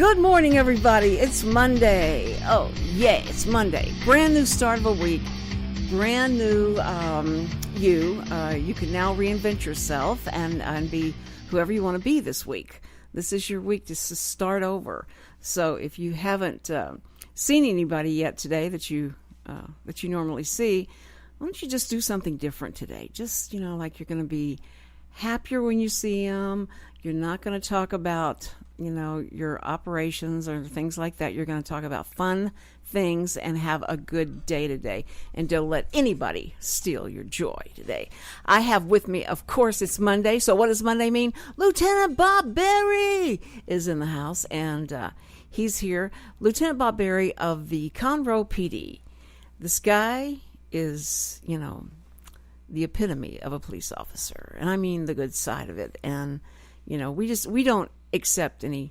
Good morning, everybody. It's Monday. Oh, yeah, it's Monday. Brand new start of a week. Brand new you. You can now reinvent yourself and be whoever you want to be this week. This is your week to start over. So if you haven't seen anybody yet today that you normally see, why don't you just do something different today? Just, like you're going to be happier when you see them. You're not going to talk about, your operations or things like that. You're going to talk about fun things and have a good day today. And don't let anybody steal your joy today. I have with me, of course, it's Monday. So what does Monday mean? Lieutenant Bob Berry is in the house, and he's here. Lieutenant Bob Berry of the Conroe PD. This guy is, the epitome of a police officer. And I mean the good side of it. And, we don't accept any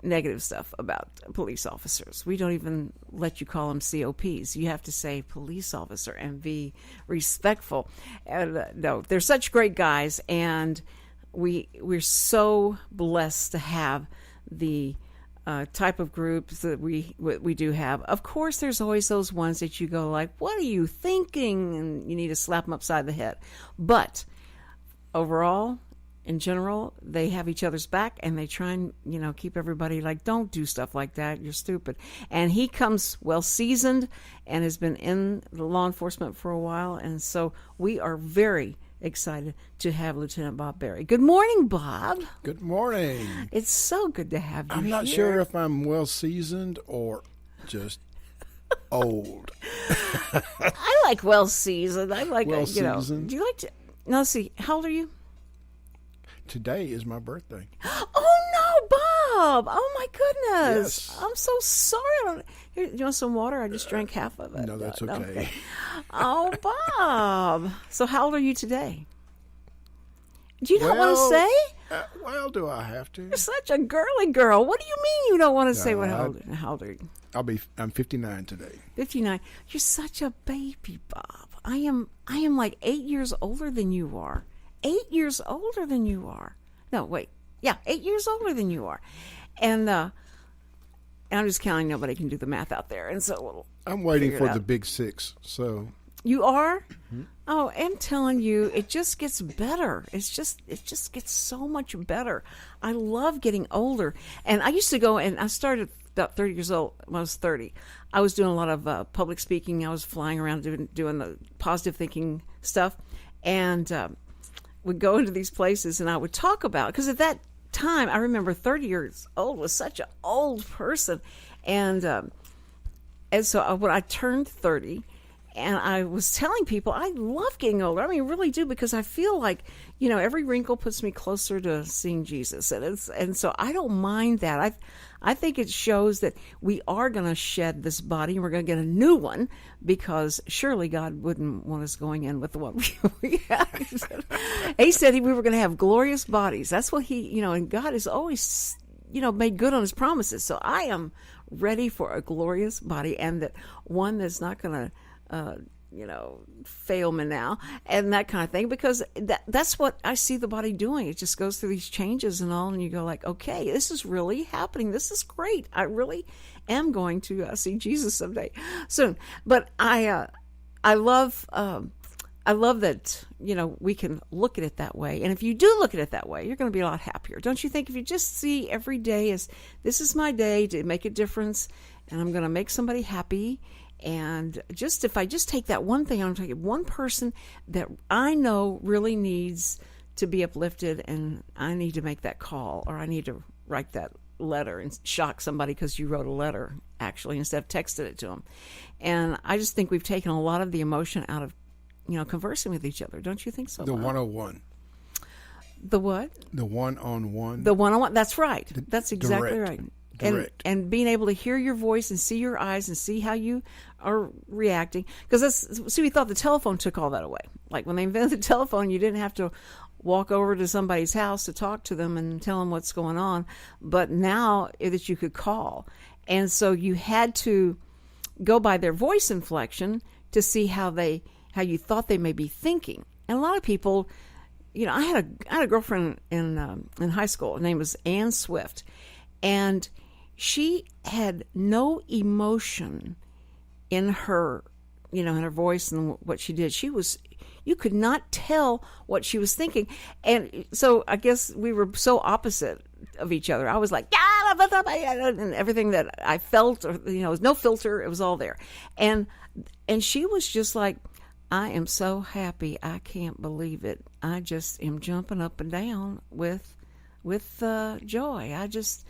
negative stuff about police officers. We don't even let you call them COPs. You have to say police officer and be respectful. And no, they're such great guys, and we're so blessed to have the type of groups that we do have. Of course, there's always those ones that you go like, what are you thinking? And you need to slap them upside the head. But overall, in general, they have each other's back, and they try and, keep everybody like, don't do stuff like that. You're stupid. And he comes well seasoned and has been in the law enforcement for a while. And so we are very excited to have Lieutenant Bob Berry. Good morning, Bob. Good morning. It's so good to have you I'm not here. sure if I'm well seasoned or just old. I like well seasoned. I like well seasoned. Do you like to? Now, let's see. How old are you? Today is my birthday. Oh no, Bob! Oh my goodness! Yes. I'm so sorry. Here, you want some water? I just drank half of it. No, that's okay. Oh, Bob! So how old are you today? Do you not want to say? Well, do I have to? You're such a girly girl. What do you mean you don't want to say how old are you? I'm 59 today. 59. You're such a baby, Bob. I am like 8 years older than you are. 8 years older than you are. No, wait. Yeah, 8 years older than you are. And I'm just counting. Nobody can do the math out there. And so I'm waiting for the big 6. So you are? Mm-hmm. Oh, I'm telling you, it just gets better. It just gets so much better. I love getting older. And I used to go, and I started about 30 years old when I was 30. I was doing a lot of public speaking. I was flying around doing the positive thinking stuff. And would go into these places, and I would talk about, because at that time, I remember 30 years old was such an old person. And so when I turned 30, and I was telling people, I love getting older. I mean, I really do, because I feel like, every wrinkle puts me closer to seeing Jesus. And so I don't mind that. I think it shows that we are going to shed this body, and we're going to get a new one, because surely God wouldn't want us going in with the one we have. He said we were going to have glorious bodies. That's what and God has always, made good on his promises. So I am ready for a glorious body, and that one that's not going to, fail me now, and that kind of thing, because that's what I see the body doing. It just goes through these changes and all, and you go like, okay, this is really happening. This is great. I really am going to see Jesus someday soon. But I love that, we can look at it that way. And if you do look at it that way, you're going to be a lot happier. Don't you think? If you just see every day as, this is my day to make a difference, and I'm going to make somebody happy. And if I just take that one thing, I'm taking one person that I know really needs to be uplifted, and I need to make that call, or I need to write that letter and shock somebody because you wrote a letter, actually, instead of texted it to them. And I just think we've taken a lot of the emotion out of, conversing with each other. Don't you think so? The 101. The what? The one-on-one. The one-on-one. That's right. That's exactly direct. right. Direct. And being able to hear your voice and see your eyes and see how you are reacting. Because we thought the telephone took all that away. Like when they invented the telephone, you didn't have to walk over to somebody's house to talk to them and tell them what's going on. But now that you could call. And so you had to go by their voice inflection to see how you thought they may be thinking. And a lot of people, I had a girlfriend in high school. Her name was Ann Swift. And she had no emotion in her, in her voice and what she did. You could not tell what she was thinking. And so I guess we were so opposite of each other. I was like, and everything that I felt, or, there was no filter. It was all there. And she was just like, I am so happy. I can't believe it. I just am jumping up and down with joy. I just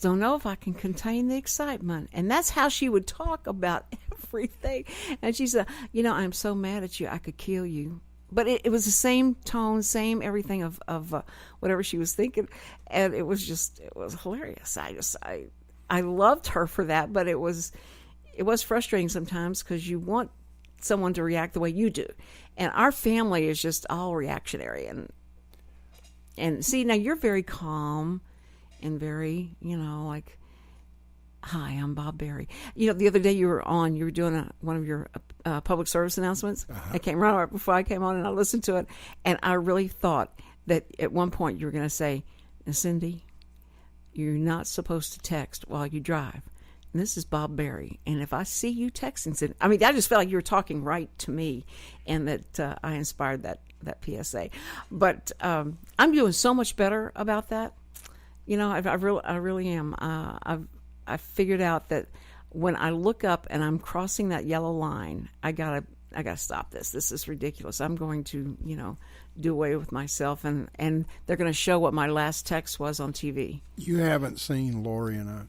don't know if I can contain the excitement. And that's how she would talk about everything. And she said, I'm so mad at you, I could kill you. But it was the same tone, same everything of whatever she was thinking. And it was hilarious. I loved her for that, but it was frustrating sometimes because you want someone to react the way you do. And our family is just all reactionary. And see, now you're very calm and very, like, hi, I'm Bob Berry. The other day you were doing one of your public service announcements. I came right before I came on, and I listened to it, and I really thought that at one point you were going to say, Cindy, you're not supposed to text while you drive. And this is Bob Berry, and if I see you texting, I just felt like you were talking right to me, and that I inspired that PSA. But I'm doing so much better about that. I really am. I figured out that when I look up and I'm crossing that yellow line, I gotta stop this. This is ridiculous. I'm going to, do away with myself, and they're going to show what my last text was on TV. You haven't seen Lori and I.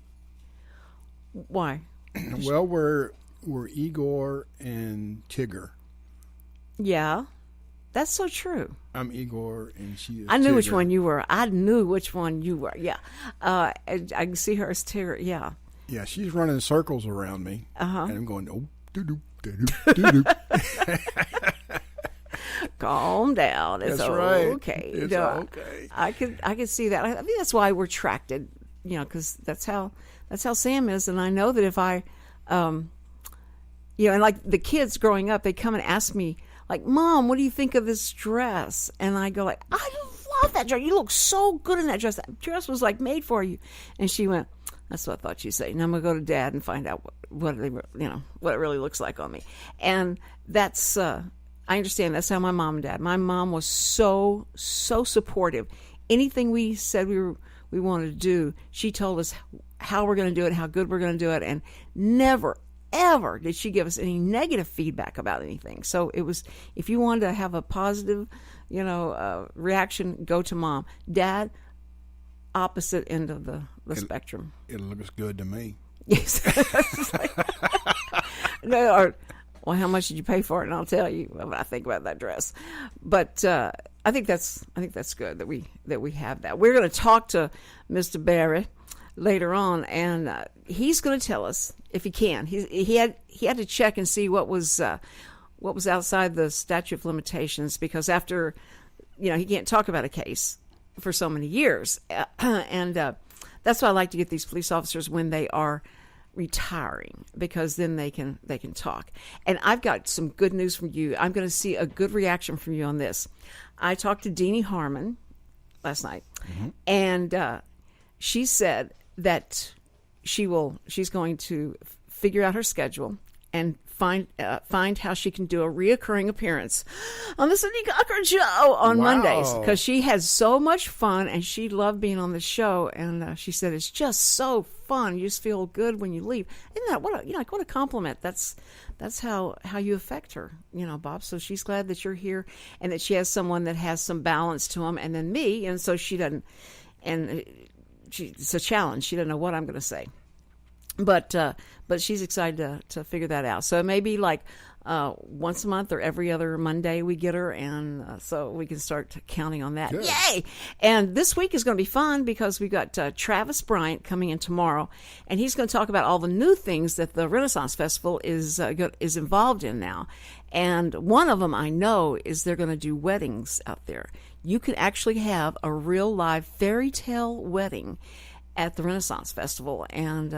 Why? Well, we're Igor and Tigger. Yeah, that's so true. I'm Igor and she is I knew Tigger. which one you were. I knew which one you were. Yeah. I can see her as Tigger. Yeah. Yeah, she's running circles around me. And I'm going, oh, doo-doo, doo-doo, doo-doo. Calm down. It's That's right. okay. It's okay. I could see that. I think that's why we're attracted, because that's how Sam is. And I know that if I, and like the kids growing up, they come and ask me, like, Mom, what do you think of this dress? And I go like, I love that dress. You look so good in that dress. That dress was like made for you. And she went, that's what I thought you'd say. And I'm going to go to Dad and find out what it really looks like on me. And that's, I understand that's how my mom and dad, my mom was so supportive. Anything we said we wanted to do, she told us how we're going to do it, how good we're going to do it. And never, ever did she give us any negative feedback about anything. So it was, if you wanted to have a positive, reaction, go to Mom. Dad, opposite end of the spectrum. It looks good to me. Yes. Or, well, how much did you pay for it? And I'll tell you what I think about that dress. But I think that's good that we have that. We're going to talk to Mr. Berry later on, and he's going to tell us if he can. He had to check and see what was outside the statute of limitations, because after he can't talk about a case for so many years, and that's why I like to get these police officers when they are retiring, because then they can talk. And I've got some good news from you. I'm going to see a good reaction from you on this. I talked to Deanie Harmon last night, and she said that she's going to figure out her schedule and find how she can do a reoccurring appearance on the Cindy Cochran Show on Mondays, because she has so much fun and she loved being on the show. And she said it's just so fun. You just feel good when you leave. Isn't that what a compliment? That's how you affect her, Bob. So she's glad that you're here and that she has someone that has some balance to them, and then me. And so she doesn't. And it's a challenge. She doesn't know what I'm going to say. But she's excited to figure that out. So it may be like once a month or every other Monday we get her, and so we can start counting on that. Good. Yay! And this week is going to be fun because we've got Travis Bryant coming in tomorrow, and he's going to talk about all the new things that the Renaissance Festival is involved in now. And one of them I know is they're going to do weddings out there. You can actually have a real live fairy tale wedding at the Renaissance Festival, and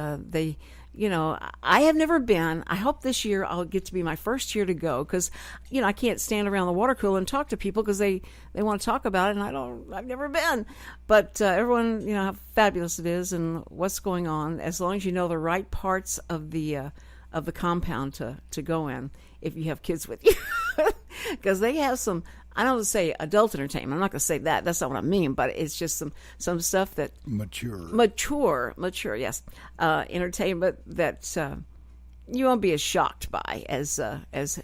I have never been. I hope this year I'll get to be my first year to go because, I can't stand around the water cooler and talk to people because they want to talk about it, and I've never been. But everyone, how fabulous it is and what's going on, as long as you know the right parts of the compound to go in if you have kids with you. Because they have some, I don't say adult entertainment. I'm not going to say that. That's not what I mean. But it's just some stuff that mature, yes, entertainment that you won't be as shocked by as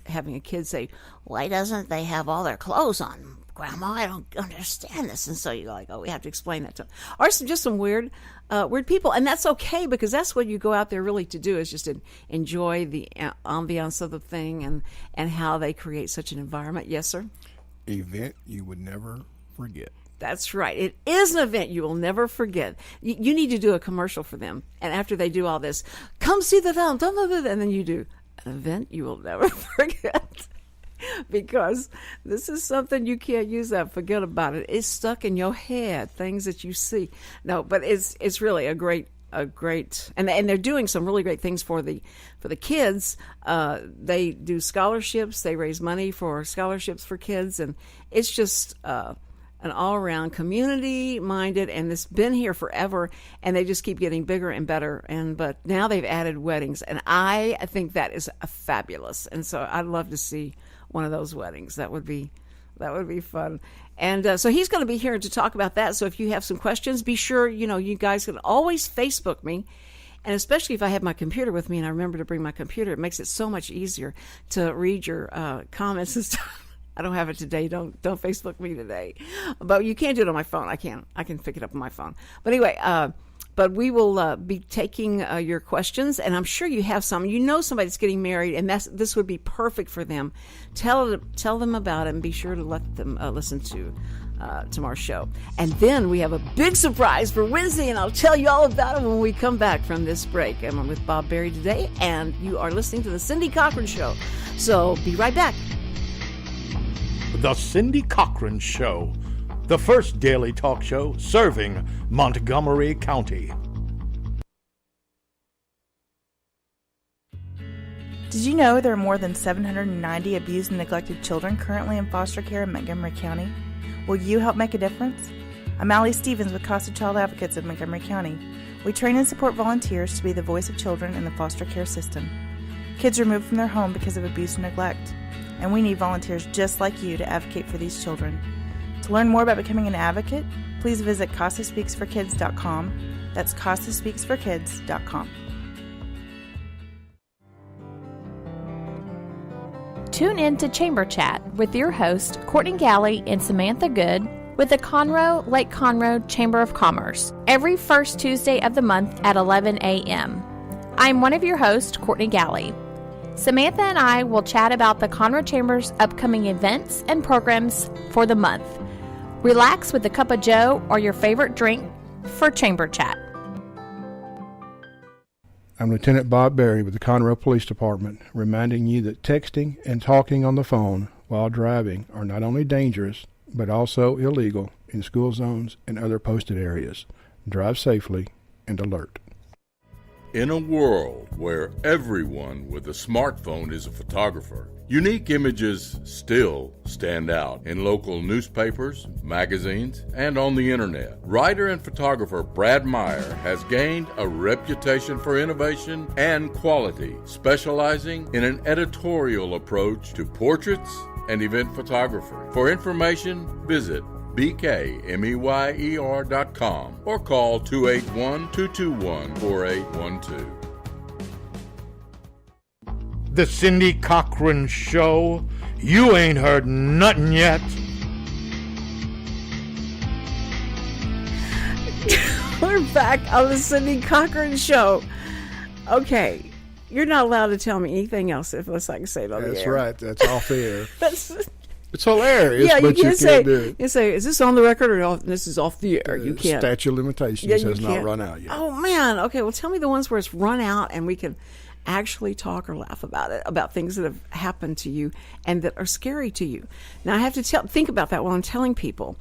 having a kid say, "Why doesn't they have all their clothes on, Grandma? I don't understand this." And so you're like, "Oh, we have to explain that to them." Or just some weird people, and that's okay because that's what you go out there really to do is just to enjoy the ambiance of the thing and how they create such an environment. Yes, sir. Event you would never forget. That's right. It is an event you will never forget. You need to do a commercial for them, and after they do all this, come see the film, and then you do an event you will never forget. Because this is something you can't use that. Forget about it. It's stuck in your head. Things that you see. No, but it's really a great, and they're doing some really great things for the kids. They do scholarships. They raise money for scholarships for kids, and it's just an all-around community-minded, and it's been here forever, and they just keep getting bigger and better. But now they've added weddings, and I think that is fabulous. And so I'd love to see one of those weddings. That would be fun. And so he's going to be here to talk about that. So if you have some questions, be sure, you guys can always Facebook me. And especially if I have my computer with me and I remember to bring my computer, it makes it so much easier to read your comments and stuff. I don't have it today. Don't Facebook me today. But you can't do it on my phone. I can pick it up on my phone. But anyway, but we will be taking your questions, and I'm sure you have some. Somebody's getting married, and this would be perfect for them. Tell them about it, and be sure to let them listen to tomorrow's show. And then we have a big surprise for Wednesday, and I'll tell you all about it when we come back from this break. I'm with Bob Berry today, and you are listening to the Cindy Cochran Show. So be right back. The Cindy Cochran Show, the first daily talk show serving Montgomery County. Did you know there are more than 790 abused and neglected children currently in foster care in Montgomery County? Will you help make a difference? I'm Allie Stevens with Casa Child Advocates of Montgomery County. We train and support volunteers to be the voice of children in the foster care system. Kids removed from their home because of abuse and neglect. And we need volunteers just like you to advocate for these children. To learn more about becoming an advocate, please visit CasaSpeaksForKids.com. That's CasaSpeaksForKids.com. Tune in to Chamber Chat with your host, Courtney Galley and Samantha Good, with the Conroe Lake Conroe Chamber of Commerce, every first Tuesday of the month at 11 a.m. I'm one of your hosts, Courtney Galley. Samantha and I will chat about the Conroe Chamber's upcoming events and programs for the month. Relax with a cup of joe or your favorite drink for Chamber Chat. I'm Lieutenant Bob Berry with the Conroe Police Department, reminding you that texting and talking on the phone while driving are not only dangerous, but also illegal in school zones and other posted areas. Drive safely and alert. In a world where everyone with a smartphone is a photographer, unique images still stand out in local newspapers, magazines, and on the internet. Writer and photographer Brad Meyer has gained a reputation for innovation and quality, specializing in an editorial approach to portraits and event photography. For information, visit bkmeyer.com or call 281-221-4812. The Cindy Cochran Show. You ain't heard nothing yet. We're back on the Cindy Cochran Show. Okay, you're not allowed to tell me anything else unless I can say it on the air. That's right. That's off air. That's... It's hilarious, yeah, but you can't say, do it. You say, is this on the record or this is off the air? You can't. Statute of limitations has not run out yet. Oh, man. Okay, well, tell me the ones where it's run out and we can actually talk or laugh about it, about things that have happened to you and that are scary to you. Now, I have to think about that while I'm telling people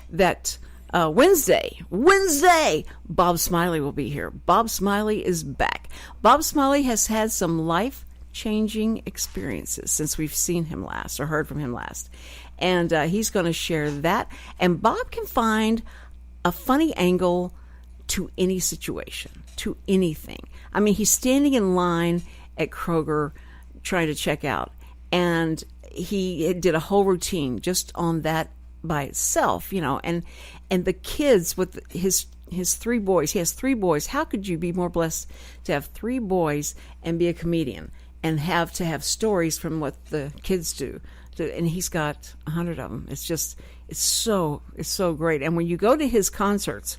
that Wednesday, Bob Smiley will be here. Bob Smiley is back. Bob Smiley has had some life-changing experiences since we've seen him last or heard from him last. And he's going to share that. And Bob can find a funny angle to any situation, to anything. I mean, he's standing in line at Kroger trying to check out, and he did a whole routine just on that by itself, and the kids with his 3 boys. He has 3 boys. How could you be more blessed to have 3 boys and be a comedian and have to have stories from what the kids do? And he's got 100 of them. It's so great. And when you go to his concerts,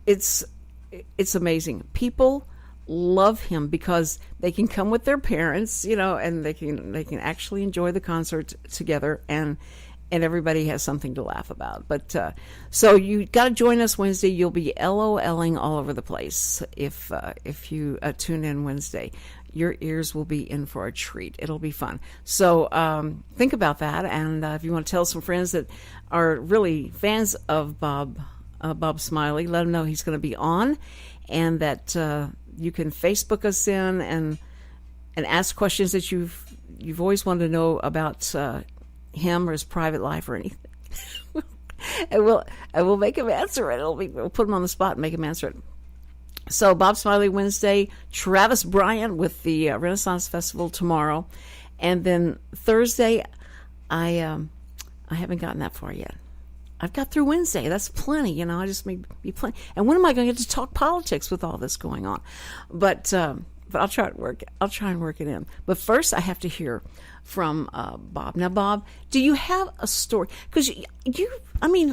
it's amazing. People love him because they can come with their parents, and they can actually enjoy the concert together, and everybody has something to laugh about. But so you got to join us Wednesday. You'll be LOLing all over the place if you tune in Wednesday. Your ears will be in for a treat. It'll be fun. So think about that, and if you want to tell some friends that are really fans of Bob Smiley, let them know he's going to be on, and that you can Facebook us in and ask questions that you've always wanted to know about him or his private life or anything. and we'll make him answer it. We'll put him on the spot and make him answer it. So Bob Smiley Wednesday, Travis Bryant with the Renaissance Festival tomorrow, and then Thursday, I haven't gotten that far yet. I've got through Wednesday. That's plenty, I just may be plenty. And when am I going to get to talk politics with all this going on? But I'll try and work it in. But first, I have to hear from Bob. Now, Bob, do you have a story? Because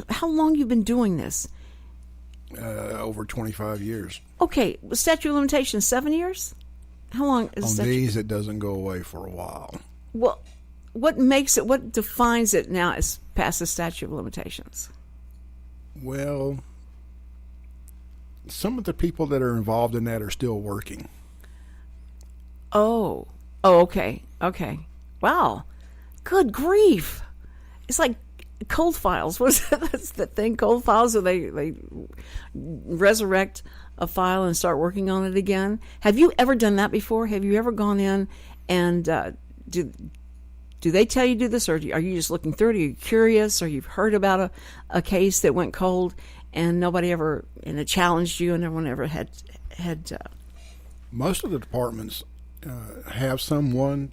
how long you've been doing this? Over 25 years. Okay, statute of limitations, 7 years? How long is on these? It doesn't go away for a while. Well, what defines it now as past the statute of limitations? Well, some of the people that are involved in that are still working. Oh, okay. Wow, good grief! It's like cold files. What's that? That's the thing. Cold files, where they resurrect a file and start working on it again. Have you ever done that before? Have you ever gone in and do they tell you to do this, or are you just looking through it? Are you curious, or you've heard about a case that went cold and nobody ever it challenged you, and everyone ever had Most of the departments have someone,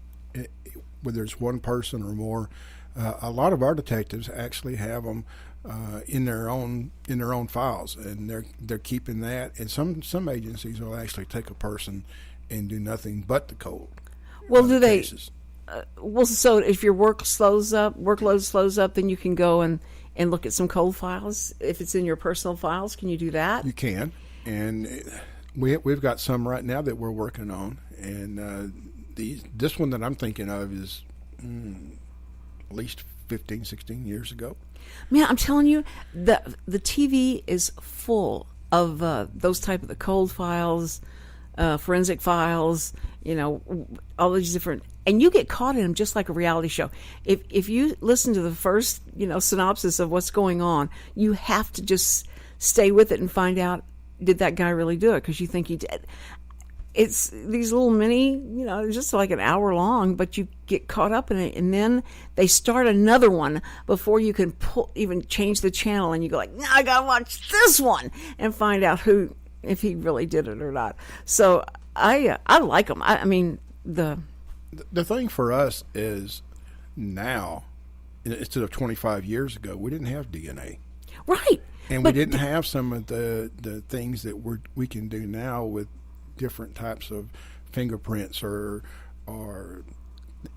whether it's one person or more. A lot of our detectives actually have them in their own files, and they're keeping that. And some agencies will actually take a person and do nothing but the cold. Well, do they? Cases. So if your workload slows up, then you can go and look at some cold files. If it's in your personal files, can you do that? You can, and we've got some right now that we're working on, and this one that I'm thinking of is at least 15, 16 years ago. Man, I'm telling you, the TV is full of those type of the cold files, forensic files, all these different, and you get caught in them just like a reality show. If you listen to the first, synopsis of what's going on, you have to just stay with it and find out, did that guy really do it? Because you think he did. It's these little mini, just like an hour long, but you get caught up in it, and then they start another one before you can even change the channel, and you go like, now I gotta watch this one and find out if he really did it or not. So I like them. I mean, the thing for us is now, instead of 25 years ago, we didn't have DNA. Right. And we didn't have some of the things that we can do now with different types of fingerprints or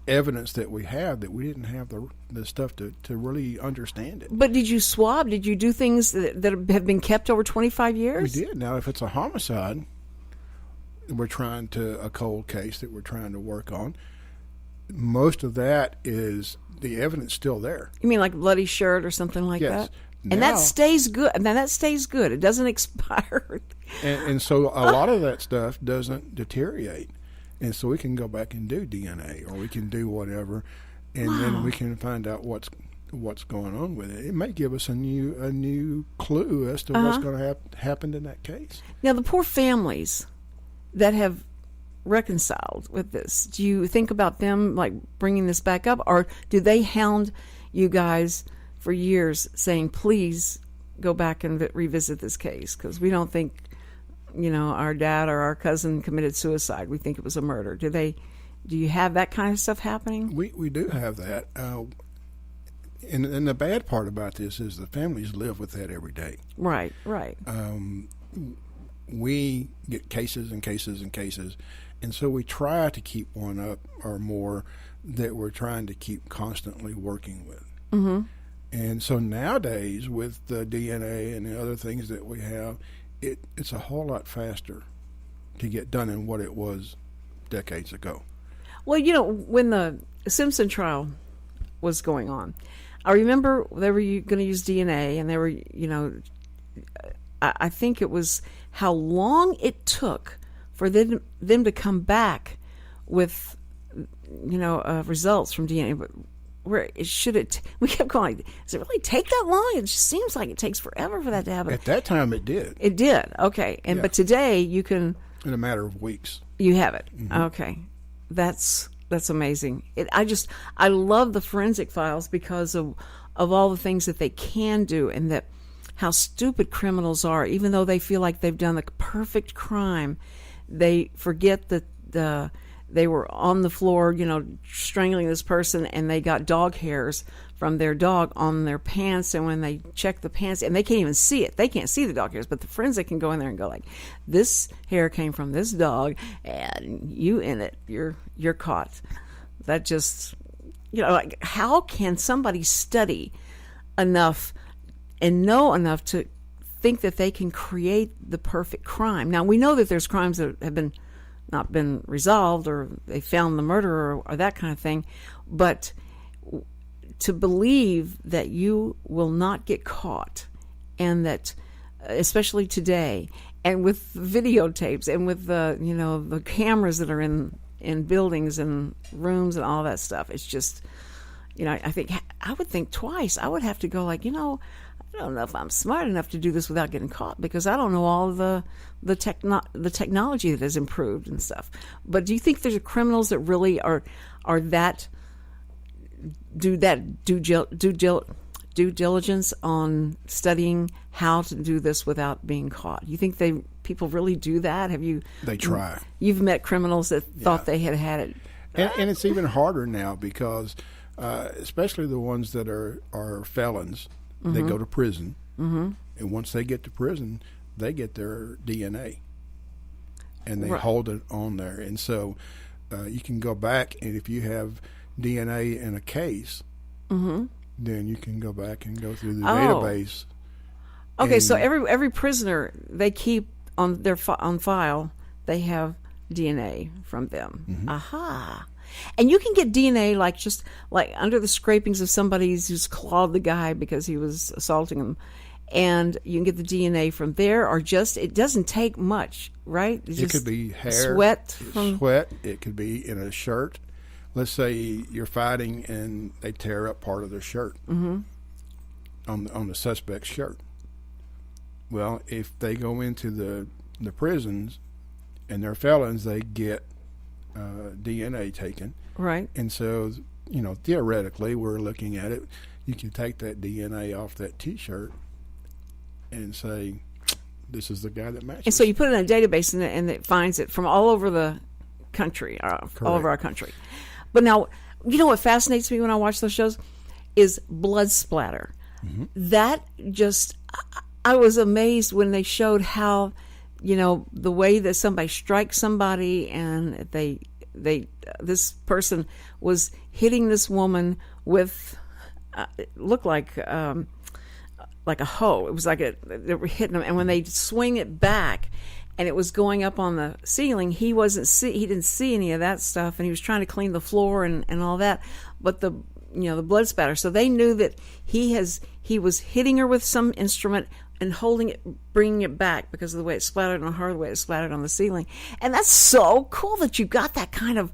evidence that we have, that we didn't have the stuff to really understand it. But did you swab? Did you do things that have been kept over 25 years? We did. Now, if it's a homicide, a cold case that we're trying to work on, most of that is the evidence still there. You mean like a bloody shirt or something like yes. that? And that stays good. And that stays good. It doesn't expire. And so a lot of that stuff doesn't deteriorate. And so we can go back and do DNA, or we can do whatever, and then we can find out what's going on with it. It may give us a new clue as to what's going to happen in that case. Now, the poor families that have reconciled with this, do you think about them like bringing this back up, or do they hound you guys for years saying, please go back and revisit this case because we don't think, our dad or our cousin committed suicide. We think it was a murder. Do you have that kind of stuff happening? We do have that. And the bad part about this is the families live with that every day. Right. We get cases and cases and cases, and so we try to keep one up or more that we're trying to keep constantly working with. Mm-hmm. And so nowadays, with the DNA and the other things that we have, it's a whole lot faster to get done than what it was decades ago. Well, when the Simpson trial was going on, I remember they were going to use DNA, and they were, I think it was how long it took for them to come back with, results from DNA. But we kept going, does it really take that long? It just seems like it takes forever for that to happen. At that time, it did. It did. Okay. But today you can, in a matter of weeks, you have it. Mm-hmm. Okay. That's amazing. I love the forensic files because of all the things that they can do, and that how stupid criminals are. Even though they feel like they've done the perfect crime, they forget that they were on the floor, strangling this person, and they got dog hairs from their dog on their pants. And when they check the pants, and they can't even see it, they can't see the dog hairs, but the forensic can go in there and go like, this hair came from this dog, and you in it, you're caught. That just, like, how can somebody study enough and know enough to think that they can create the perfect crime? Now, we know that there's crimes that have not been resolved, or they found the murderer, or that kind of thing, but to believe that you will not get caught, and that, especially today, and with videotapes, and with the cameras that are in buildings and rooms and all that stuff, it's just, I would think twice. I would have to go like, I don't know if I'm smart enough to do this without getting caught, because I don't know all of the technology that has improved and stuff. But do you think there's criminals that really are that due diligence on studying how to do this without being caught? You think people really do that? They try. You've met criminals that thought they had it. And it's even harder now because, especially the ones that are felons, mm-hmm. they go to prison. Mm-hmm. And once they get to prison, they get their DNA. And they hold it on there. And so you can go back, and if you have DNA in a case, mm-hmm. then you can go back and go through the database. Okay, so every prisoner they keep on their on file, they have DNA from them. Mm-hmm. Aha. And you can get DNA just under the scrapings of somebody who's clawed the guy because he was assaulting him. And you can get the DNA from there, or it doesn't take much, right? It could be hair, sweat. It could be in a shirt. Let's say you're fighting and they tear up part of their shirt, mm-hmm. on the suspect's shirt. Well, if they go into the prisons and they're felons, they get DNA taken. Right. And so, theoretically, we're looking at it. You can take that DNA off that T-shirt and say, this is the guy that matches. And so you put it in a database, and it finds it from all over the country, all over our country. But now, what fascinates me when I watch those shows is blood splatter. Mm-hmm. That just, I was amazed when they showed how, the way that somebody strikes somebody, and this person was hitting this woman with, it looked like a hoe. It was like they were hitting them, and when they swing it back, and it was going up on the ceiling, he didn't see any of that stuff, and he was trying to clean the floor and all that. But the blood spatter, so they knew that he was hitting her with some instrument and holding it, bringing it back because of the way it splattered on her, the way it splattered on the ceiling. And that's so cool that you got that kind of,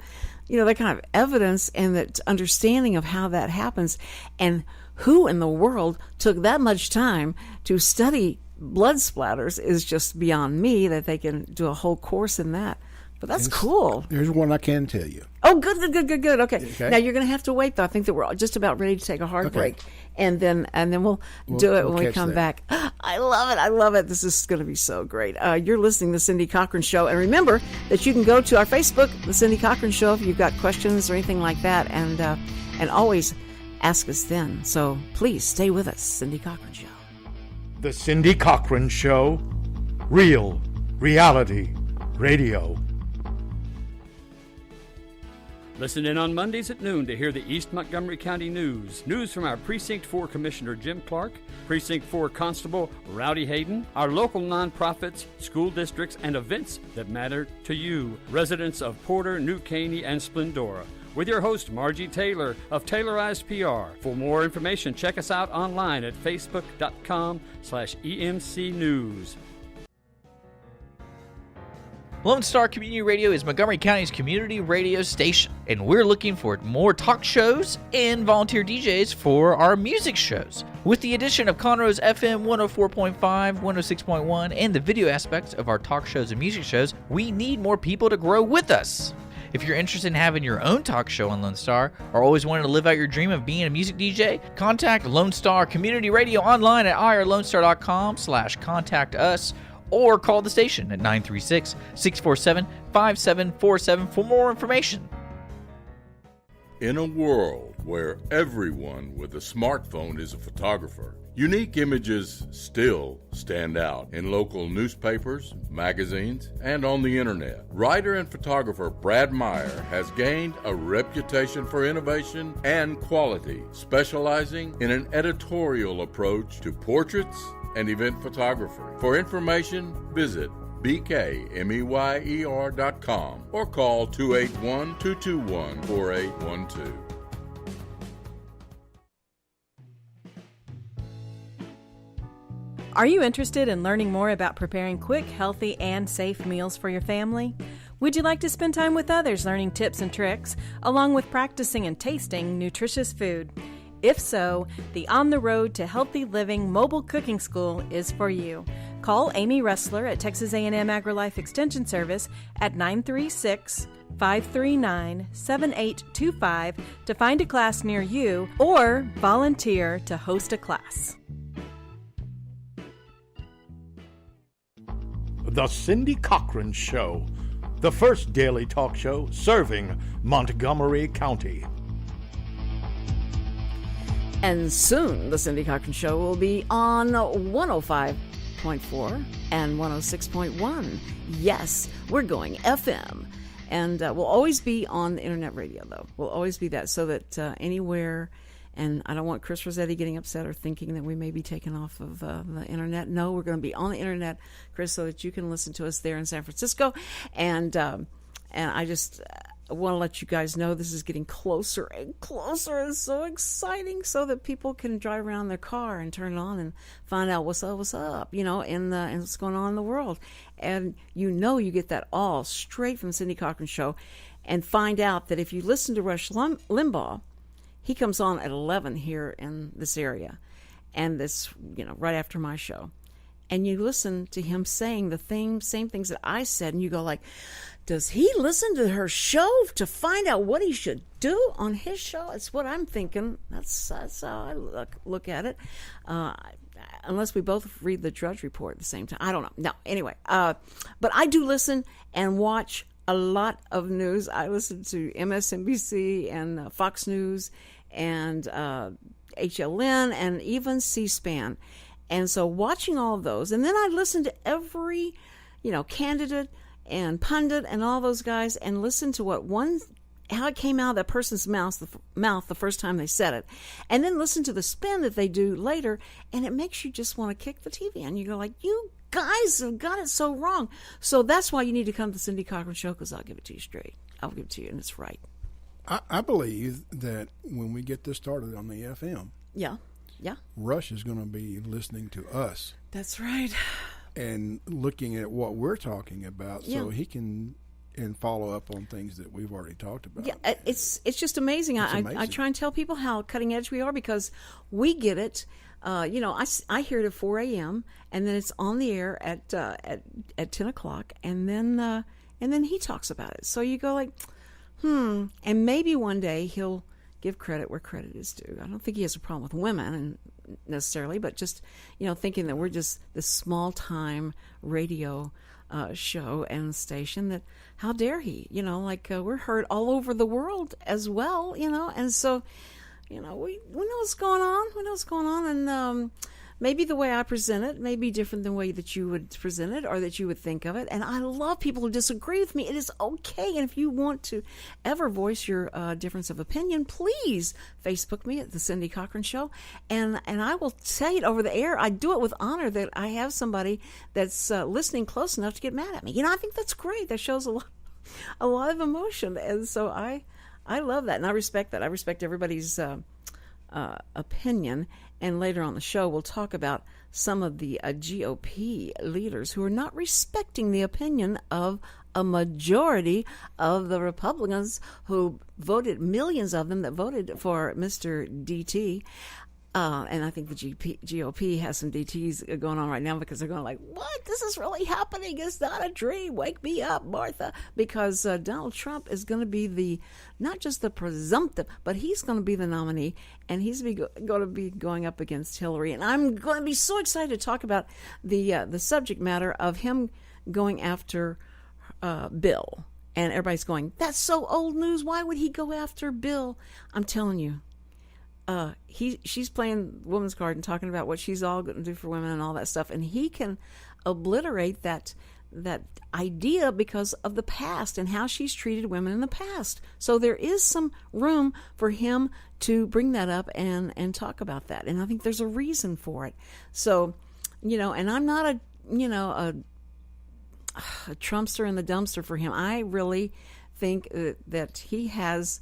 that kind of evidence and that understanding of how that happens. And who in the world took that much time to study blood splatters is just beyond me, that they can do a whole course in that. But that's cool. There's one I can tell you. Oh, good. Okay. Now you're going to have to wait, though. I think that we're just about ready to take a hard break, and then we'll do it when we come back. I love it. This is going to be so great. You're listening to the Cindy Cochran Show, and remember that you can go to our Facebook, the Cindy Cochran Show, if you've got questions or anything like that, and always ask us then. So please stay with us, Cindy Cochran Show. The Cindy Cochran Show, real reality radio. Listen in on Mondays at noon to hear the East Montgomery County news. News from our Precinct 4 Commissioner Jim Clark, Precinct 4 Constable Rowdy Hayden, our local nonprofits, school districts, and events that matter to you, residents of Porter, New Caney, and Splendora. With your host, Margie Taylor of Taylorized PR. For more information, check us out online at facebook.com/EMC News. Lone Star Community Radio is Montgomery County's community radio station, and we're looking for more talk shows and volunteer DJs for our music shows. With the addition of Conroe's FM 104.5, 106.1, and the video aspects of our talk shows and music shows, we need more people to grow with us. If you're interested in having your own talk show on Lone Star, or always wanted to live out your dream of being a music DJ, contact Lone Star Community Radio online at irlonestar.com/contact us, or call the station at 936-647-5747 for more information. In a world where everyone with a smartphone is a photographer, unique images still stand out in local newspapers, magazines, and on the internet. Writer and photographer Brad Meyer has gained a reputation for innovation and quality, specializing in an editorial approach to portraits and event photography. For information, visit bkmeyer.com or call 281-221-4812. Are you interested in learning more about preparing quick, healthy, and safe meals for your family? Would you like to spend time with others learning tips and tricks, along with practicing and tasting nutritious food? If so, the On the Road to Healthy Living Mobile Cooking School is for you. Call Amy Ressler at Texas A&M AgriLife Extension Service at 936-539-7825 to find a class near you or volunteer to host a class. The Cindy Cochran Show, the first daily talk show serving Montgomery County. And soon, the Cindy Cochran Show will be on 105.4 and 106.1. Yes, we're going FM. And we'll always be on the internet radio, though. We'll always be that, so that anywhere, and I don't want Chris Rossetti getting upset or thinking that we may be taken off of the internet. No, we're going to be on the internet, Chris, so that you can listen to us there in San Francisco. And I just want to let you guys know this is getting closer and closer. It's so exciting, so that people can drive around their car and turn it on and find out what's up, and what's going on in the world. And you get that all straight from the Cindy Cochran Show, and find out that if you listen to Rush Limbaugh, he comes on at 11 here in this area, and this, right after my show. And you listen to him saying the same things that I said, and you go like, does he listen to her show to find out what he should do on his show? It's what I'm thinking. That's how I look at it. Unless we both read the Drudge Report at the same time. I don't know. No, anyway. But I do listen and watch a lot of news. I listen to MSNBC and Fox News and HLN and even C-SPAN. And so watching all of those, and then I listen to every, candidate and pundit and all those guys, and listen to how it came out of that person's mouth the first time they said it, and then listen to the spin that they do later, and it makes you just want to kick the TV, and you go like, you guys have got it so wrong. So that's why you need to come to the Cindy Cochran Show, because I'll give it to you straight. I'll give it to you, and it's right. I believe that when we get this started on the FM, yeah, Rush is going to be listening to us. That's right. And looking at what we're talking about, so he can and follow up on things that we've already talked about. Yeah, it's just amazing. I try and tell people how cutting edge we are because we get it. I hear it at 4 a.m. and then it's on the air at 10 o'clock, and then he talks about it. So you go like, and maybe one day he'll give credit where credit is due. I don't think he has a problem with women necessarily, but just thinking that we're just this small time radio show and station, that how dare he, we're heard all over the world as well, and so we know what's going on, and maybe the way I present it may be different than the way that you would present it or that you would think of it. And I love people who disagree with me. It is okay. And if you want to ever voice your difference of opinion, please Facebook me at The Cindy Cochran Show. And I will say it over the air. I do it with honor that I have somebody that's listening close enough to get mad at me. I think that's great. That shows a lot of emotion. And so I love that. And I respect that. I respect everybody's opinion. And later on the show, we'll talk about some of the GOP leaders who are not respecting the opinion of a majority of the Republicans who voted, millions of them that voted for Mr. DT. And I think the GOP has some DTs going on right now because they're going like, what? This is really happening. It's not a dream. Wake me up, Martha. Because Donald Trump is going to be not just the presumptive, but he's going to be the nominee, and he's going to be going up against Hillary. And I'm going to be so excited to talk about the subject matter of him going after Bill. And everybody's going, that's so old news. Why would he go after Bill? I'm telling you. She's playing woman's card and talking about what she's all going to do for women and all that stuff, and he can obliterate that idea because of the past and how she's treated women in the past. So there is some room for him to bring that up and talk about that, and I think there's a reason for it. So, and I'm not a Trumpster in the dumpster for him. I really think that he has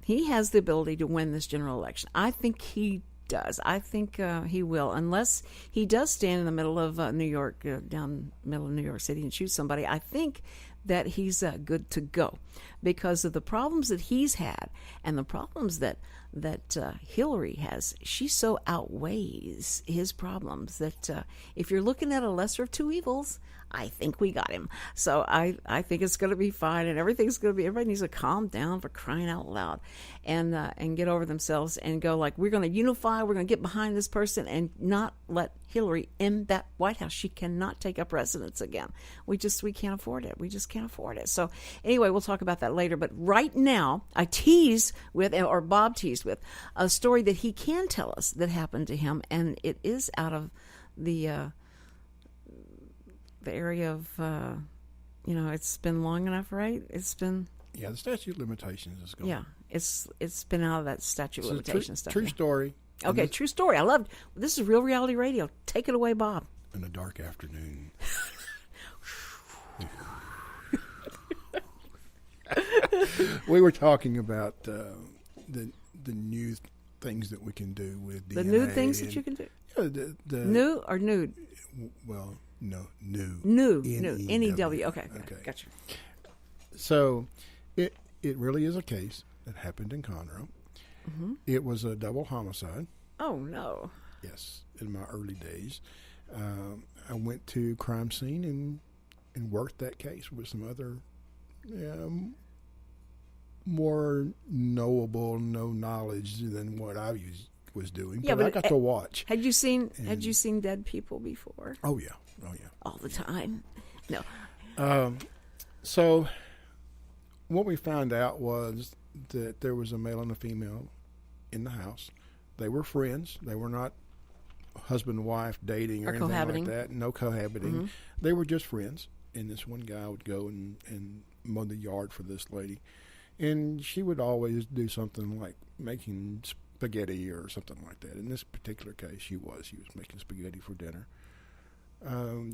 the ability to win this general election. I think he does. I think he will, unless he does stand in the middle of New York, down middle of New York City, and shoot somebody. I think that he's good to go because of the problems that he's had and the problems that Hillary has. She so outweighs his problems that if you're looking at a lesser of two evils, I think we got him. So I think it's going to be fine, and everybody needs to calm down, for crying out loud, and get over themselves and go like, we're going to unify, we're going to get behind this person and not let Hillary in that White House. She cannot take up residence again. We can't afford it. We just can't afford it. So anyway, we'll talk about that later. But right now, I tease with, or Bob teased with, a story that he can tell us that happened to him, and it is out of the area of, it's been long enough, right? It's been... Yeah, the statute of limitations is gone. Yeah, it's been out of that statute of limitations stuff. True story. Okay, true story. I loved... This is Real Reality Radio. Take it away, Bob. On a dark afternoon. We were talking about the new things that we can do with DNA. The new things that you can do? The new or nude? Well... No, new. N-E-W. Okay, gotcha. So, it really is a case that happened in Conroe. Mm-hmm. It was a double homicide. Oh, no. Yes, in my early days. I went to crime scene and worked that case with some other more knowable, no knowledge than what I was doing. Yeah, but I got to watch. Had you seen dead people before? Oh yeah. All the time. No. So what we found out was that there was a male and a female in the house. They were friends. They were not husband and wife dating or anything cohabiting. Like that. No cohabiting. Mm-hmm. They were just friends. And this one guy would go and mow the yard for this lady. And she would always do something like making spaghetti or something like that. In this particular case, she was making spaghetti for dinner.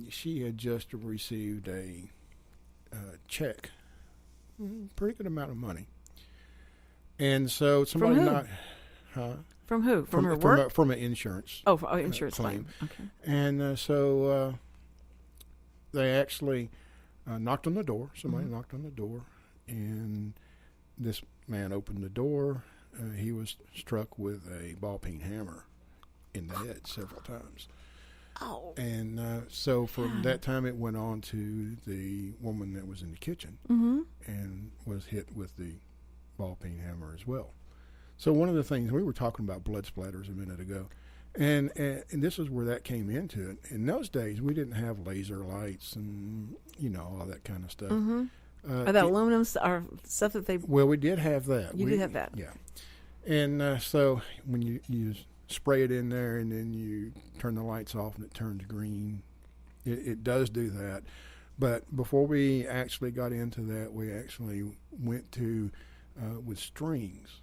She had just received a check, pretty good amount of money, and so somebody From who? From her work? From an insurance. Oh, insurance claim. Okay. And so they actually knocked on the door. Somebody knocked on the door, and this man opened the door. He was struck with a ball-peen hammer in the head several times. Oh. And so from that time, it went on to the woman that was in the kitchen and was hit with the ball-peen hammer as well. So one of the things, we were talking about blood splatters a minute ago, and this is where that came into it. In those days, we didn't have laser lights and, all that kind of stuff. Or that aluminum or stuff that they... Well, we did have that. You did have that. Yeah. And so when you spray it in there and then you turn the lights off and it turns green, it does do that. But before we actually got into that, we actually went to with strings.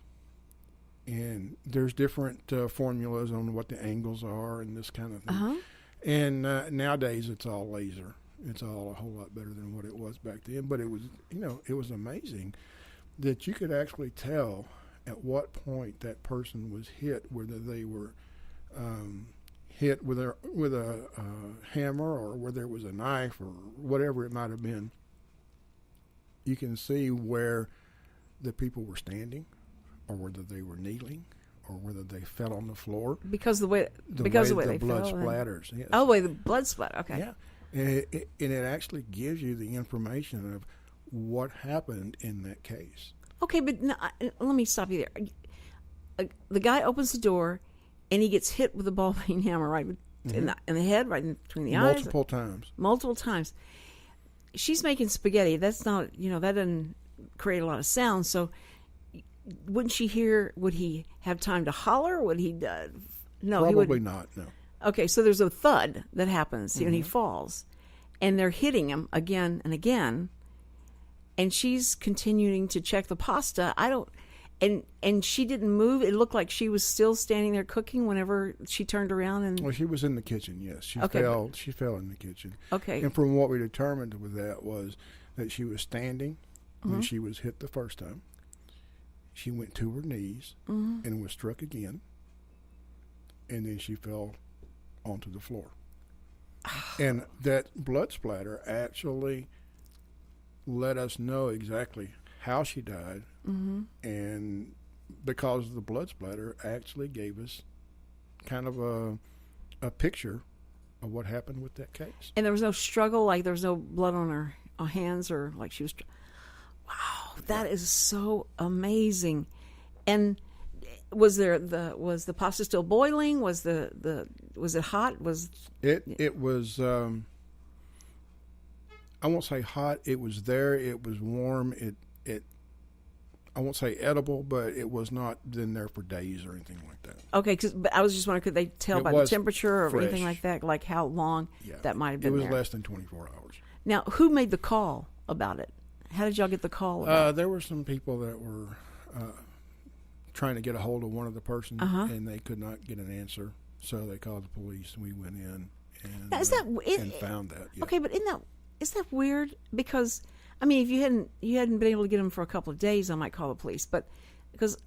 And there's different formulas on what the angles are and this kind of thing. And nowadays it's all laser. It's all a whole lot better than what it was back then. But it was, it was amazing that you could actually tell at what point that person was hit, whether they were hit with a hammer or whether it was a knife or whatever it might have been. You can see where the people were standing, or whether they were kneeling, or whether they fell on the floor. Because the way the they blood fell. splatters. Yes. Oh, way the blood splatter. Okay. Yeah, and it actually gives you the information of what happened in that case. Okay, but no, let me stop you there. The guy opens the door, and he gets hit with a ball-peen hammer right in the head, right in between the eyes. Multiple times. She's making spaghetti. That's not, that doesn't create a lot of sound. So, wouldn't she hear? Would he have time to holler? Would he? No, probably not. No. Okay, so there's a thud that happens, and he falls, and they're hitting him again and again. And she's continuing to check the pasta. And she didn't move. It looked like she was still standing there cooking whenever she turned around. And well, she was in the kitchen. Yes, she fell in the kitchen. Okay. And from what we determined with that was that she was standing when she was hit the first time. She went to her knees and was struck again, and then she fell onto the floor. And that blood splatter actually let us know exactly how she died, and because of the blood splatter actually gave us kind of a picture of what happened with that case. And there was no struggle, like there was no blood on her hands, or like she was... Wow, that is so amazing. And was the pasta still boiling? Was was it hot? Was it was I won't say hot. It was there. It was warm. It I won't say edible, but it was not been there for days or anything like that. Okay, but I was just wondering, could they tell by the temperature or fresh. Anything like that, like how long that might have been there? It was less than 24 hours. Now, who made the call about it? How did y'all get the call about it? There were some people that were trying to get a hold of one of the persons, and they could not get an answer, so they called the police, and we went in and, now, and found that. Yeah. Okay, but is that weird? Because I mean, if you hadn't been able to get them for a couple of days, I might call the police. But because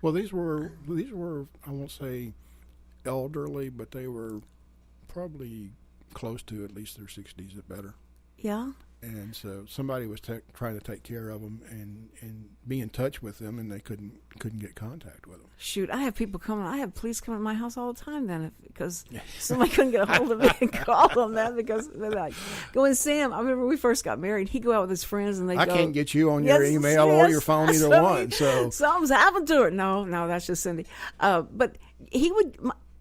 these were I won't say elderly, but they were probably close to at least their 60s at better. Yeah. And so somebody was trying to take care of them and be in touch with them, and they couldn't get contact with them. Shoot, I have people coming. I have police coming to my house all the time then because somebody couldn't get a hold of me and call them that because they're like, going, Sam, I remember we first got married. He'd go out with his friends and they go, can't get you on your email or your phone, either one. So something's happened to her. No, that's just Cindy. But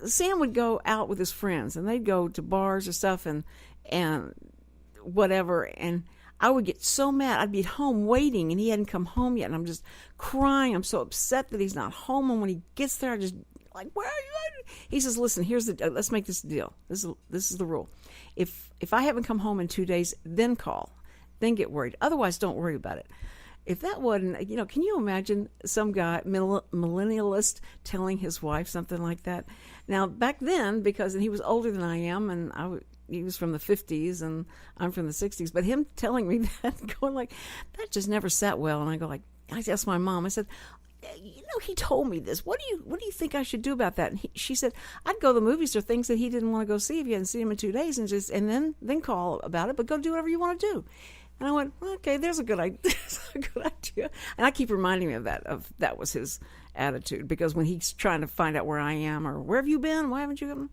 Sam would go out with his friends and they'd go to bars or stuff and whatever, and I would get so mad. I'd be at home waiting, and he hadn't come home yet, and I'm just crying. I'm so upset that he's not home, and when he gets there, I just like, where are you? He says, listen, let's make this deal. This is the rule. If I haven't come home in 2 days, then call, then get worried. Otherwise, don't worry about it. If that wasn't, can you imagine some guy, millennialist, telling his wife something like that? Now, back then, because he was older than I am, and he was from the 50s and I'm from the 60s, but him telling me that, going like, that just never sat well. And I go like, I asked my mom, I said, he told me this. What do you think I should do about that? And she said, I'd go to the movies or things that he didn't want to go see if you hadn't seen him in 2 days and then call about it, but go do whatever you want to do. And I went, okay, there's a good idea. There's a good idea. And I keep reminding me of that was his attitude, because when he's trying to find out where I am or where have you been, why haven't you come?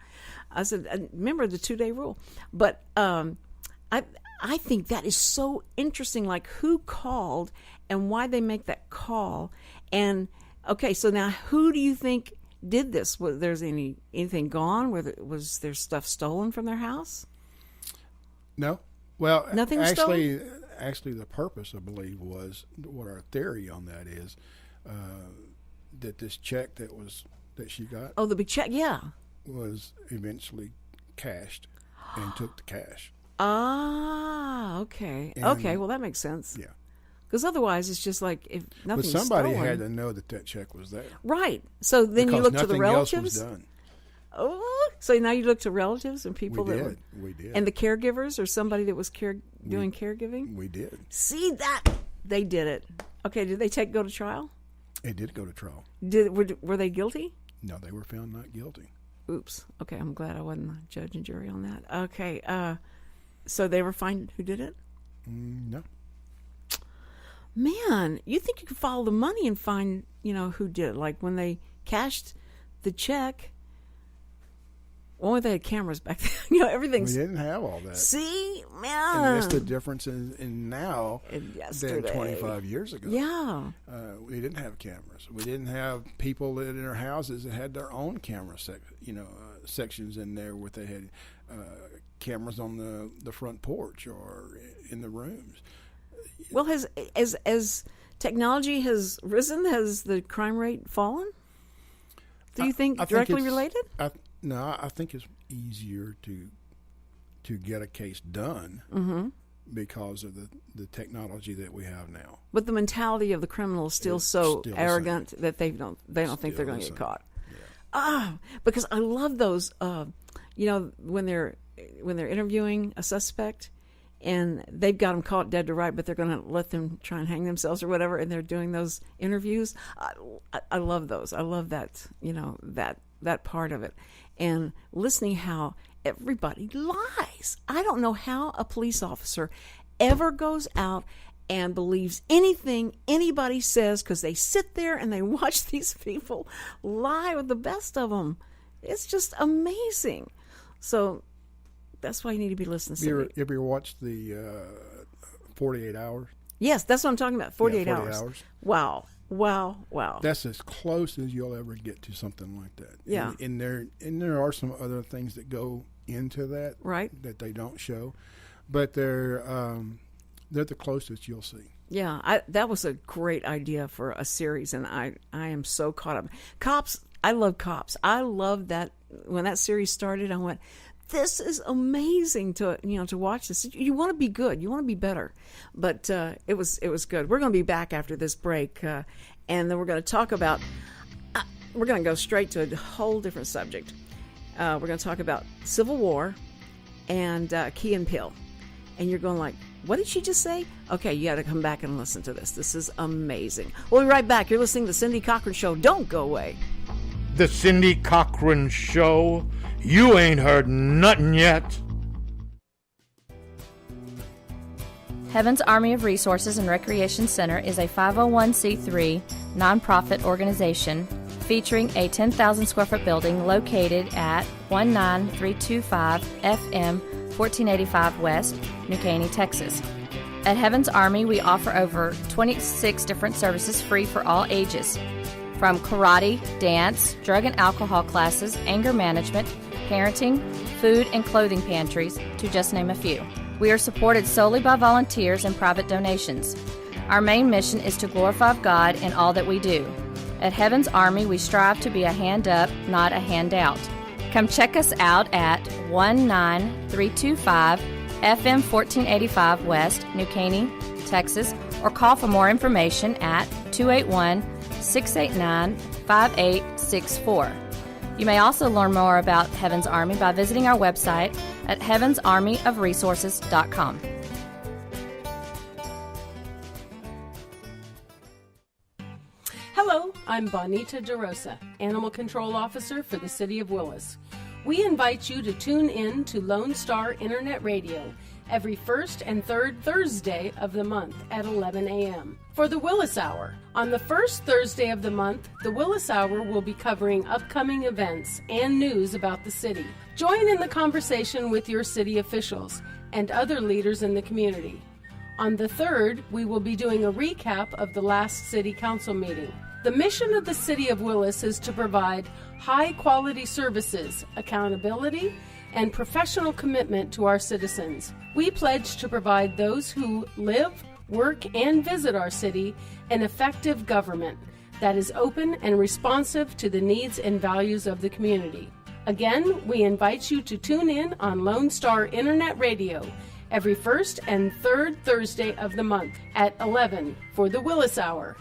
I said, remember the 2-day rule. But I think that is so interesting, like who called and why they make that call. And okay, so now who do you think did this? Was there's anything gone? Was there stuff stolen from their house? No. Well, nothing actually, the purpose, I believe, was what our theory on that is, that this check that she got. Oh, the big check, yeah. Was eventually cashed and took the cash. Ah, okay. Okay, well, that makes sense. Yeah. Because otherwise, it's just like if nothing's But somebody stolen. had to know that check was there. Right. So then because you look to the nothing relatives. else was done. Oh, so now you look to relatives and people We that did. We did. And the caregivers or somebody that was doing caregiving. We did. See that they did it. Okay. Did they go to trial? It did go to trial. Were they guilty? No, they were found not guilty. Oops. Okay, I'm glad I wasn't a judge and jury on that. Okay. So they were fined who did it? No. Man, you think you could follow the money and find, who did it? Like when they cashed the check. Only they had cameras back then. Everything's. We didn't have all that. See, man. And that's the difference in now than 25 years ago. Yeah. We didn't have cameras. We didn't have people in their houses that had their own camera sections in there where they had cameras on the front porch or in the rooms. Well, as technology has risen, has the crime rate fallen? Do you think directly related? No, I think it's easier to get a case done because of the technology that we have now. But the mentality of the criminal is still so arrogant that they don't think they're going to get caught. Yeah. Because I love those. When they're interviewing a suspect and they've got them caught dead to right, but they're going to let them try and hang themselves or whatever, and they're doing those interviews. I love those. I love that. That part of it. And listening how everybody lies. I don't know how a police officer ever goes out and believes anything anybody says, because they sit there and they watch these people lie with the best of them. It's just amazing. So that's why you need to be listening to Have you ever watched the 48 Hours? Yes, that's what I'm talking about. 48 hours. Wow. That's as close as you'll ever get to something like that. Yeah. And there are some other things that go into that, right, that they don't show, but they're the closest you'll see. Yeah, that was a great idea for a series, and I am so caught up. Cops, I love Cops. I love that when that series started. I went, this is amazing to watch this. You want to be good, you want to be better, but it was good. We're going to be back after this break, and then we're going to talk about. We're going to go straight to a whole different subject. We're going to talk about Civil War and Key and Peele, and you're going like, what did she just say? Okay, you got to come back and listen to this. This is amazing. We'll be right back. You're listening to the Cindy Cochran Show. Don't go away. The Cindy Cochran Show. You ain't heard nothing yet. Heaven's Army of Resources and Recreation Center is a 501c3 nonprofit organization featuring a 10,000 square foot building located at 19325 FM 1485 West, New Caney, Texas. At Heaven's Army, we offer over 26 different services free for all ages, from karate, dance, drug and alcohol classes, anger management, parenting, food and clothing pantries, to just name a few. We are supported solely by volunteers and private donations. Our main mission is to glorify God in all that we do. At Heaven's Army, we strive to be a hand up, not a handout. Come check us out at 19325 FM 1485 West, New Caney, Texas, or call for more information at 281-689-5864. You may also learn more about Heaven's Army by visiting our website at heavensarmyofresources.com. Hello, I'm Bonita DeRosa, Animal Control Officer for the City of Willis. We invite you to tune in to Lone Star Internet Radio every first and third Thursday of the month at 11 a.m. For the Willis Hour. On the first Thursday of the month, the Willis Hour will be covering upcoming events and news about the city. Join in the conversation with your city officials and other leaders in the community. On the third, we will be doing a recap of the last City Council meeting. The mission of the City of Willis is to provide high-quality services, accountability, and professional commitment to our citizens. We pledge to provide those who live, work, and visit our city an effective government that is open and responsive to the needs and values of the community. Again, we invite you to tune in on Lone Star Internet Radio every first and third Thursday of the month at 11 for the Willis Hour.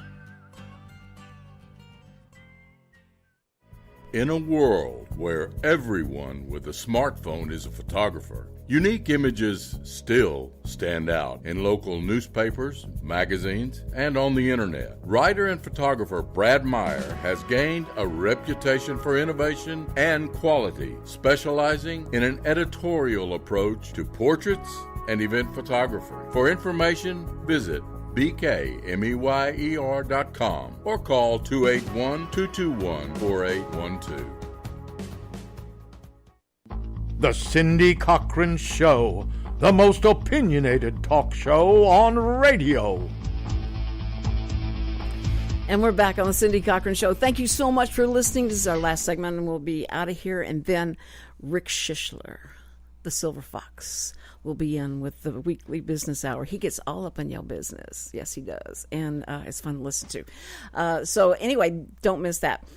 In a world where everyone with a smartphone is a photographer, unique images still stand out in local newspapers, magazines, and on the internet. Writer and photographer Brad Meyer has gained a reputation for innovation and quality, specializing in an editorial approach to portraits and event photography. For information, visit bkmeyer.com or call 281-221-4812. The Cindy Cochran Show, the most opinionated talk show on radio. And we're back on the Cindy Cochran Show. Thank you so much for listening. This is our last segment, and we'll be out of here. And then Rick Schischler, the Silver Fox, will be in with the weekly business hour. He gets all up in your business. Yes, he does. And it's fun to listen to. So anyway, don't miss that.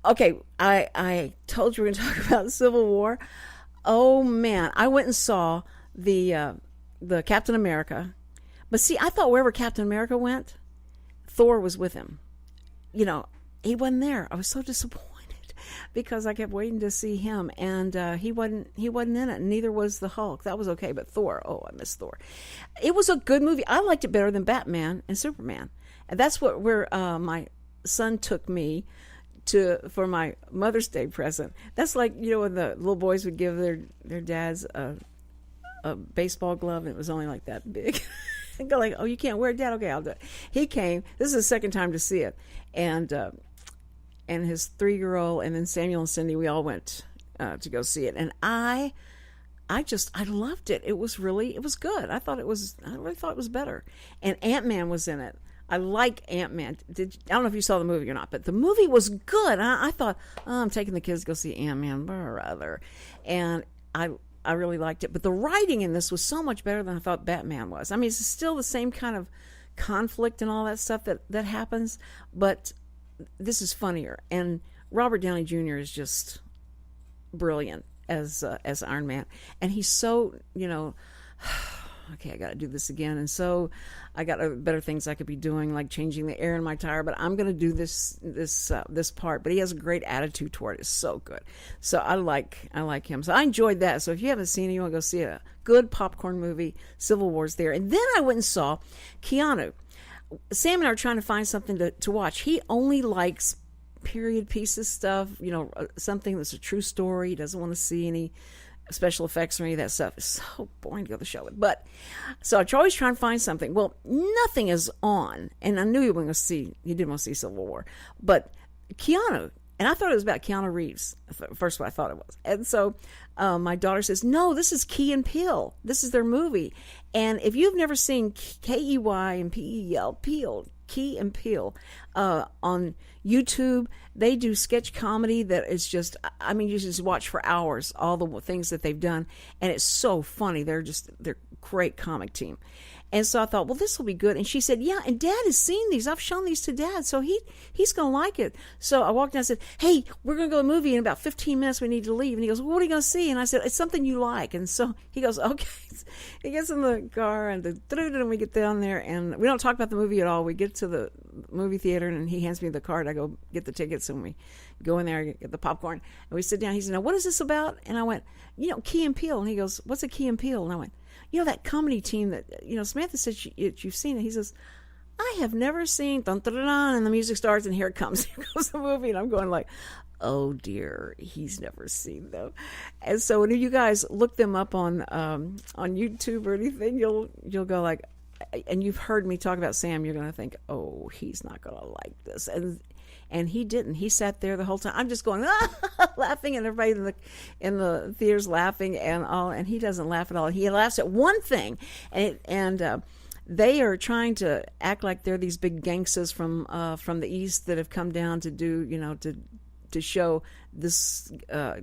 Okay, I told you we're going to talk about the Civil War. Oh, man. I went and saw the Captain America. But see, I thought wherever Captain America went, Thor was with him. You know, he wasn't there. I was so disappointed because I kept waiting to see him, and he wasn't in it, and neither was the Hulk. That was okay, but Thor, oh, I miss Thor. It was a good movie. I liked it better than Batman and Superman, and that's where my son took me for my Mother's Day present. That's like, you know, when the little boys would give their dads a baseball glove, and it was only like that big. And go like, oh, you can't wear it, Dad? Okay, I'll do it. He came. This is the second time to see it, and his 3-year-old, and then Samuel and Cindy, we all went to go see it, and I loved it. It was good. I really thought it was better. And Ant-Man was in it. I like Ant-Man. I don't know if you saw the movie or not, but the movie was good. I thought, oh, I'm taking the kids to go see Ant-Man, brother, and I really liked it. But the writing in this was so much better than I thought Batman was. I mean, it's still the same kind of conflict and all that stuff that happens, but this is funnier. And Robert Downey Jr. is just brilliant as Iron Man. And he's so, you know, okay, I got to do this again. And so I got better things I could be doing, like changing the air in my tire, but I'm going to do this part. But he has a great attitude toward it. It's so good. So I like him. So I enjoyed that. So if you haven't seen it, you want to go see a good popcorn movie, Civil War's there. And then I went and saw Keanu. Sam and I are trying to find something to watch. He only likes period pieces stuff, you know, something that's a true story. He doesn't want to see any special effects or any of that stuff. It's so boring to go to the show with. But so I always try and find something. Well, nothing is on, and I knew he didn't want to see Civil War, but Keanu. And I thought it was about Keanu Reeves. First, what I thought it was. And so my daughter says, no, this is Key and Peele. This is their movie. And if you've never seen Key and Peele, Key and Peele, on YouTube, they do sketch comedy that is just, I mean, you just watch for hours all the things that they've done. And it's so funny. They're a great comic team. And so I thought, well, this will be good. And she said, yeah, and Dad has seen these. I've shown these to Dad, so he's going to like it. So I walked in and said, hey, we're going to go to a movie in about 15 minutes. We need to leave. And he goes, well, what are you going to see? And I said, it's something you like. And so he goes, okay. He gets in the car, and we get down there, and we don't talk about the movie at all. We get to the movie theater, and he hands me the card. I go get the tickets, and we go in there, get the popcorn, and we sit down. He said, now, what is this about? And I went, you know, Key and Peele. And he goes, what's a Key and Peele? And I went, you know, that comedy team that, you know, Samantha said you've seen it. He says, I have never seen, dun, dun, dun, dun, and the music starts, and here it comes. Here goes the movie. And I'm going like, oh dear, he's never seen them. And so when you guys look them up on YouTube or anything, you'll go like, and you've heard me talk about Sam, you're going to think, oh, he's not going to like this. And he didn't. He sat there the whole time. I'm just going laughing, and everybody in the theater's laughing and all. And he doesn't laugh at all. He laughs at one thing, and they are trying to act like they're these big gangsters from the east that have come down to do, to show this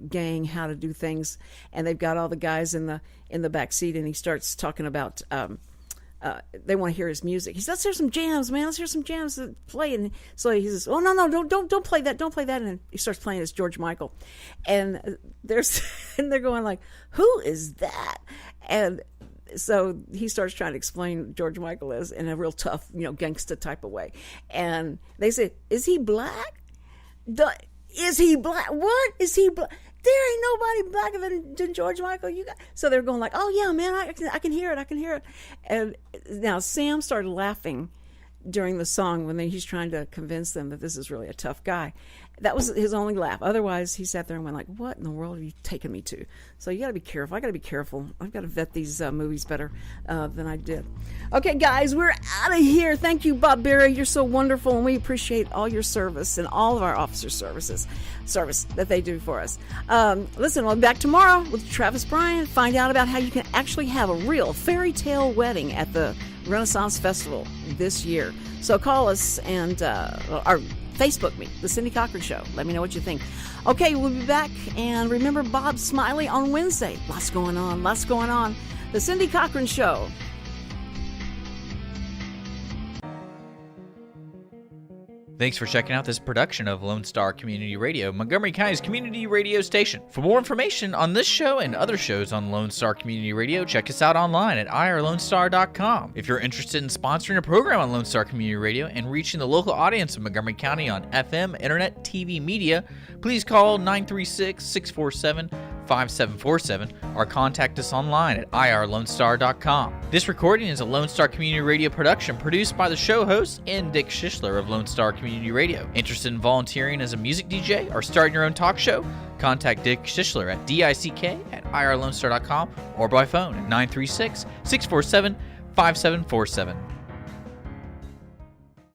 gang how to do things. And they've got all the guys in the back seat, and he starts talking about. They want to hear his music. He says, let's hear some jams, man. Let's hear some jams to play. And so he says, oh, no, don't play that. Don't play that. And he starts playing as George Michael. And they're going like, who is that? And so he starts trying to explain George Michael as in a real tough, gangsta type of way. And they say, is he black? Is he black? What? Is he black? There ain't nobody blacker than George Michael. So they're going like, oh yeah, man, I can hear it. I can hear it. And now Sam started laughing during the song when he's trying to convince them that this is really a tough guy. That was his only laugh. Otherwise, he sat there and went like, what in the world are you taking me to? So you got to be careful. I got to be careful. I've got to vet these movies better than I did. Okay, guys, we're out of here. Thank you, Bob Berry. You're so wonderful, and we appreciate all your service and all of our officers' service that they do for us. Listen, we'll be back tomorrow with Travis Bryan. Find out about how you can actually have a real fairy tale wedding at the Renaissance Festival this year. So call us and or Facebook me, The Cindy Cochran Show. Let me know what you think. Okay, we'll be back. And remember Bob Smiley on Wednesday. Lots going on. The Cindy Cochran Show. Thanks for checking out this production of Lone Star Community Radio, Montgomery County's community radio station. For more information on this show and other shows on Lone Star Community Radio, check us out online at irlonestar.com. If you're interested in sponsoring a program on Lone Star Community Radio and reaching the local audience of Montgomery County on FM, internet, TV, media, please call 936-647-5747 or contact us online at irlonestar.com. This recording is a Lone Star Community Radio production produced by the show host and Dick Schischler of Lone Star Community Radio. Interested in volunteering as a music DJ or starting your own talk show? Contact Dick Schischler at dick@irlonestar.com or by phone at 936-647-5747.